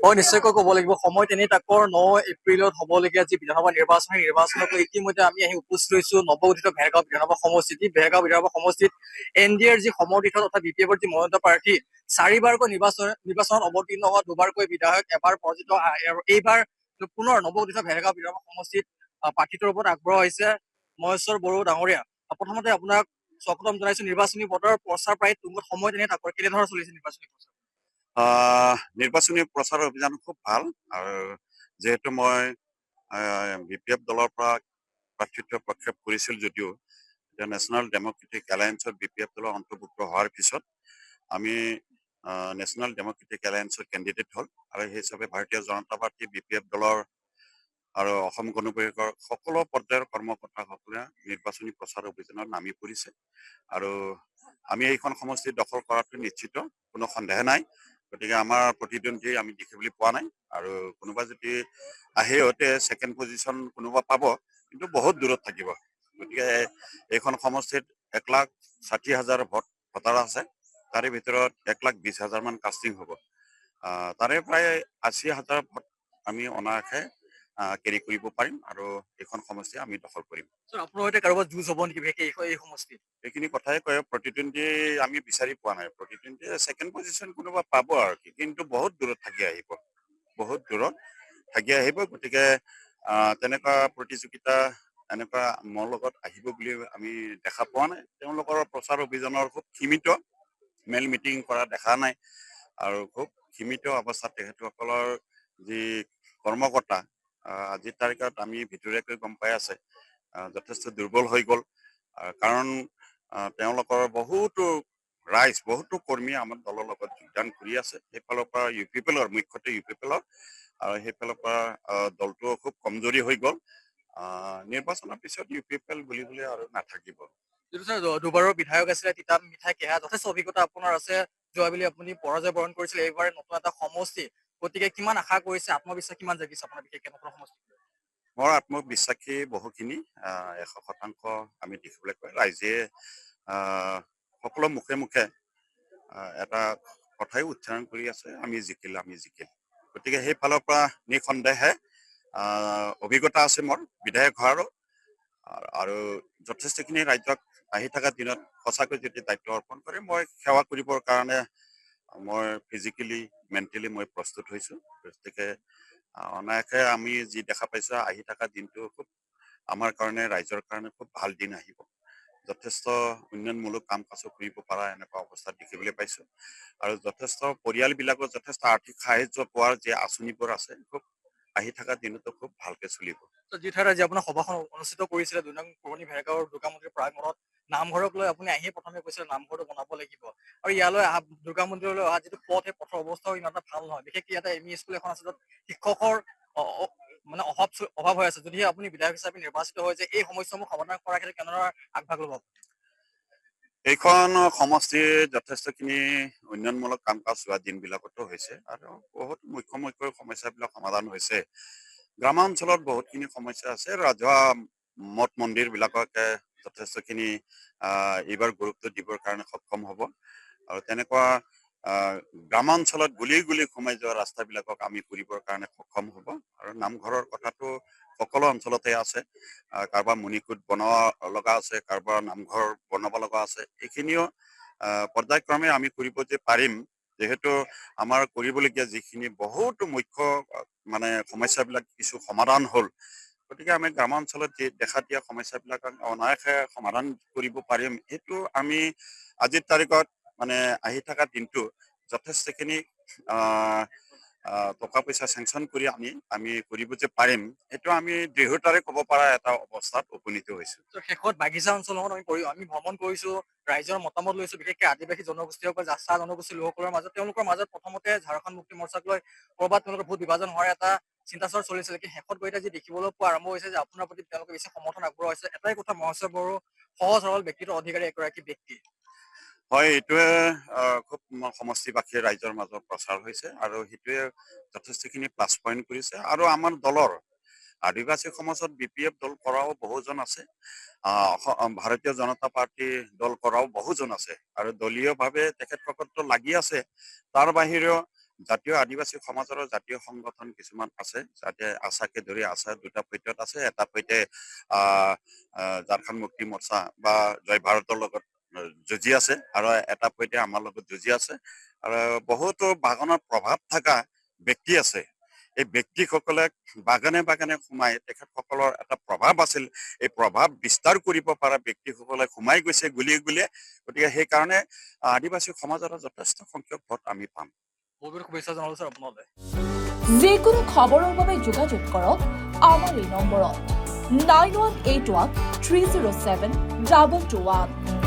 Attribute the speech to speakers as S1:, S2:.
S1: হয় নিশ্চয়কৈ ক'ব লাগিব সময় তেনে তাকৰ 9 এপ্ৰিলত হ'বলগীয়া যি বিধানসভা নিৰ্বাচন সেই নিৰ্বাচনত ইতিমধ্যে আমি আহি উপস্থিত হৈছো নৱগঠিত ভেৰগাঁও বিধানসভা সমষ্টিত ভেৰগাঁও বিধানসভা সমষ্টিত NDAৰ যি সমৰ্থিত তথা BPFৰ যি মনোনীত প্ৰাৰ্থী 4বাৰকৈ নিৰ্বাচনত অৱতীৰ্ণ হোৱা 2বাৰকৈ বিধায়ক এবাৰ পৰাজিত আৰু এইবাৰ পুনৰ নৱগঠিত ভেৰগাঁও বিধানসভা সমষ্টিত প্ৰাৰ্থীটোৰ ওপৰত আগ্ৰহ হৈছে মহেশ্বৰ বড়ো ডাঙৰীয়া। প্ৰথমতে আপোনাক স্বাগতম জনাইছো নিৰ্বাচনী বতৰ প্ৰচাৰ প্ৰায় তুংগত সময় তেনে তাকৰ কেনেধৰণৰ চলিছে নিৰ্বাচনী প্ৰচাৰ?
S2: নিৰ্বাচনী প্ৰচাৰ অভিযান খুব ভাল আৰু যেহেতু মই BPF দলৰ পৰা প্ৰাৰ্থিত্ব প্ৰক্ষেপ কৰিছিল যদিও এতিয়া নেশ্যনেল ডেমক্ৰেটিক এলায়েন্সত BPF দলৰ অন্তৰ্ভুক্ত হোৱাৰ পিছত আমি নেশ্যনেল ডেমক্ৰেটিক এলায়েন্সৰ কেণ্ডিডেট হ'ল আৰু সেই হিচাপে ভাৰতীয় জনতা পাৰ্টি BPF দলৰ আৰু অসম গণ পৰিষদৰ সকলো পৰ্যায়ৰ কৰ্মকৰ্তাসকলে নিৰ্বাচনী প্ৰচাৰ অভিযানত নামি পৰিছে আৰু আমি এইখন সমষ্টি দখল কৰাটো নিশ্চিত, কোনো সন্দেহ নাই। গতিকে আমাৰ প্ৰতিদ্বন্দ্বী আমি দেখিবলৈ পোৱা নাই আৰু কোনোবা যদি আহেতে ছেকেণ্ড পজিশ্যন কোনোবা পাব কিন্তু বহুত দূৰত থাকিব। গতিকে এইখন সমষ্টিত 1,60,000 ভোটাৰ আছে, তাৰে ভিতৰত 1,20,000 মান কাষ্টিং হ'ব। তাৰে প্ৰায় 80,000 ভোট আমি অনায়াসে কেৰি কৰিব পাৰিম আৰু এইখন সমষ্টি আমি দখল কৰিম।
S1: আপোনাৰ সৈতে কাৰোবাৰ যুঁজ হ'ব নেকি বিশেষকৈ এই সমষ্টিত?
S2: এইখিনি কথাই কয়, প্ৰতিদ্বন্দ্বী আমি বিচাৰি পোৱা নাই। প্ৰতিদ্বন্দ্বীয়ে ছেকেণ্ড পজিশ্যন কোনোবা পাব আৰু কি, কিন্তু বহুত দূৰত থাকি আহিব, বহুত দূৰত থাকি আহিব। গতিকে তেনেকুৱা প্ৰতিযোগিতা এনেকুৱা মোৰ লগত আহিব বুলি আমি দেখা পোৱা নাই। তেওঁলোকৰ প্ৰচাৰ অভিযানৰ খুব সীমিত, মেল মিটিং কৰা দেখা নাই আৰু খুব সীমিত অৱস্থাত তেখেতসকলৰ যি কৰ্মকৰ্তা আজিৰ তাৰিখত আমি ভিতৰীয়াকৈ গম পাই আছে যথেষ্ট দুৰ্বল হৈ গ'ল। কাৰণ তেওঁলোকৰ বহুতো ৰাইজ, বহুতো কৰ্মী আমাৰ দলৰ লগত যোগদান কৰি আছে। সেইফালৰ পৰা UPPLৰ মুখ্যতে UPPLৰ আৰু সেইফালৰ পৰা দলটো খুব কমজোৰি হৈ গ'ল। নিৰ্বাচনৰ পিছত UPPL বুলিবলৈ আৰু নাথাকিব।
S1: যিটো ছাৰ 2বাৰৰ বিধায়ক আছিলে তিতাম মিঠাই কেহা, যথেষ্ট অভিজ্ঞতা আপোনাৰ আছে। যোৱাবেলি আপুনি পৰাজয় বৰণ কৰিছিলে, এইবাৰ নতুন এটা সমষ্টি, গতিকে কিমান আশা কৰিছে, আত্মবিশ্বাস কিমান জাগিছে আপোনাৰ বিশেষকৈ নতুন সমষ্টি?
S2: মোৰ আত্মবিশ্বাসী বহুখিনি, 100% আমি দেখিবলৈ পাই। ৰাইজে সকলো মুখে মুখে এটা কথাই উচ্চাৰণ কৰি আছে, আমি জিকিল, আমি জিকিল। গতিকে সেইফালৰ পৰা নিঃসন্দেহে অভিজ্ঞতা আছে মোৰ বিধায়ক হোৱাৰো আৰু যথেষ্টখিনি ৰাজ্যক আহি থকা দিনত সঁচাকৈ যদি দায়িত্ব অৰ্পণ কৰে মই সেৱা কৰিবৰ কাৰণে মই ফিজিকেলি মেণ্টেলি মই প্ৰস্তুত হৈছোঁ। গতিকে অনায়াসে আমি যি দেখা পাইছোঁ আহি থকা দিনটো খুব আমাৰ কাৰণে, ৰাইজৰ কাৰণে খুব ভাল দিন আহিব। যথেষ্ট উন্নয়নমূলক কাম কাজো কৰিব পৰা এনেকুৱা অৱস্থাত দেখিবলৈ পাইছোঁ আৰু যথেষ্ট পৰিয়ালবিলাকৰ যথেষ্ট আৰ্থিক সাহাৰ্য পোৱাৰ যি আঁচনিবোৰ আছে খুব আহি থকা দিনতো খুব ভালকে চলিব।
S1: যি ঠাইত আজি আপোনাৰ সভাখন অনুষ্ঠিত কৰিছিলে 2 নং পুৰণি ভেৰগাঁৱৰ দুৰ্গা মন্দিৰ প্ৰাংগণত, নামঘৰক লৈ আপুনি আহিয়ে প্ৰথমে কৈছিলে নামঘৰটো বনাব লাগিব আৰু ইয়ালৈ দুৰ্গা মন্দিৰলৈ অহা যিটো পথ, সেই পথৰ অৱস্থাও ইমান এটা ভাল নহয়। বিশেষকৈ ইয়াতে ME স্কুল এখন আছে য'ত শিক্ষকৰ মানে অভাৱ হৈ আছে। যদিহে আপুনি বিধায়ক হিচাপে নিৰ্বাচিত হৈ যে এই সমস্যাসমূহ সমাধান কৰাৰ ক্ষেত্ৰত কেনেদৰে আগভাগ ল'ব?
S2: এইখন সমষ্টিৰ যথেষ্টখিনি উন্নয়নমূলক কাম কাজ হোৱা দিনবিলাকতো হৈছে আৰু বহুত মুখ্য সমস্যাবিলাক সমাধান হৈছে। গ্ৰামাঞ্চলত বহুতখিনি সমস্যা আছে। ৰাজহুৱা মঠ মন্দিৰবিলাককে যথেষ্টখিনি এইবাৰ গুৰুত্ব দিবৰ কাৰণে সক্ষম হ'ব আৰু তেনেকুৱা গ্ৰামাঞ্চলত গুলি গুলি সোমাই যোৱা ৰাস্তাবিলাকক আমি কৰিবৰ কাৰণে সক্ষম হ'ব আৰু নামঘৰৰ কথাটো সকলো অঞ্চলতে আছে। কাৰোবাৰ মণিকূট বনোৱা লগা আছে, কাৰোবাৰ নামঘৰ বনাব লগা আছে। এইখিনিও পৰ্যায়ক্ৰমে আমি কৰিব যে পাৰিম, যিহেতু আমাৰ কৰিবলগীয়া যিখিনি বহুতো মুখ্য মানে সমস্যাবিলাক কিছু সমাধান হ'ল। গতিকে আমি গ্ৰামাঞ্চলত যি দেখা দিয়া সমস্যাবিলাক অনায়াসে সমাধান কৰিব পাৰিম। সেইটো আমি আজিৰ তাৰিখত মানে আহি থকা দিনটো যথেষ্টখিনি টকা পইচা চেংচন কৰি আমি কৰিব যে পাৰিম, সেইটো আমি দৃঢ়তাৰে ক'ব পৰা এটা অৱস্থাত উপনীত হৈছো।
S1: শেষত বাগিচা অঞ্চলত আমি ভ্ৰমণ কৰিছো, ৰাইজৰ মতামত লৈছো, বিশেষকৈ আদিবাসী জনগোষ্ঠীসকল, চাহ জনগোষ্ঠীৰ লোকসকলৰ মাজত, তেওঁলোকৰ মাজত প্ৰথমতে ঝাৰখণ্ড মুক্তি মৰ্চাক লৈ ক'ৰবাত তেওঁলোকৰ ভোট বিভাজন হোৱাৰ এটা চিন্তাচৰ চলিছিল। কিন্তু শেষত গৈ যি দেখিবলৈ পোৱা আৰম্ভ হৈছে যে আপোনাৰ প্ৰতি তেওঁলোকে বেছি সমৰ্থন আগবঢ়োৱা হৈছে। এটাই কথা, মহেশ্বৰ বড়ো সহজ সৰল ব্যক্তিত্বৰ অধিকাৰী এগৰাকী ব্যক্তি।
S2: হয়, এইটোৱে খুব সমষ্টিবাসী ৰাইজৰ মাজত প্ৰচাৰ হৈছে আৰু সেইটোৱে যথেষ্টখিনি প্লাছ পইণ্ট কৰিছে আৰু আমাৰ দলৰ আদিবাসী সমাজত BPF দল কৰাও বহুজন আছে, ভাৰতীয় জনতা পাৰ্টি দল কৰাও বহুজন আছে আৰু দলীয়ভাৱে তেখেতসকলতো লাগি আছে। তাৰ বাহিৰেও জাতীয় আদিবাসী সমাজৰ জাতীয় সংগঠন কিছুমান আছে, যাতে আশাকে ধৰি আশা দুটা পৰ্যায়ত আছে। এটা পৰ্যায় ঝাৰখণ্ড মুক্তি মৰ্চা বা জয় ভাৰতৰ লগত যুঁজি আছে, আৰু এটা পৰ্যায় আমাৰ লগত যুঁজি আছে। আৰু বহুতো বাগানৰ প্ৰভাৱ থকা ব্যক্তি আছে। এই ব্যক্তিসকলে বাগানে বাগানে সোমাই তেখেতসকলৰ এটা প্ৰভাৱ আছিল, এই প্ৰভাৱ বিস্তাৰ কৰিব পৰা ব্যক্তিসকলে সোমাই গৈছে গুলিয়ে গুলিয়ে। গতিকে সেইকাৰণে আদিবাসী সমাজৰ যথেষ্ট সংখ্যক ভোট আমি পাম।
S1: বহুত বহুত শুভেচ্ছা জনালো স্যাৰ আপোনালৈ।
S3: যিকোনো খবৰৰ বাবে যোগাযোগ কৰক আমাৰ এই নম্বৰত 9181 307 2221।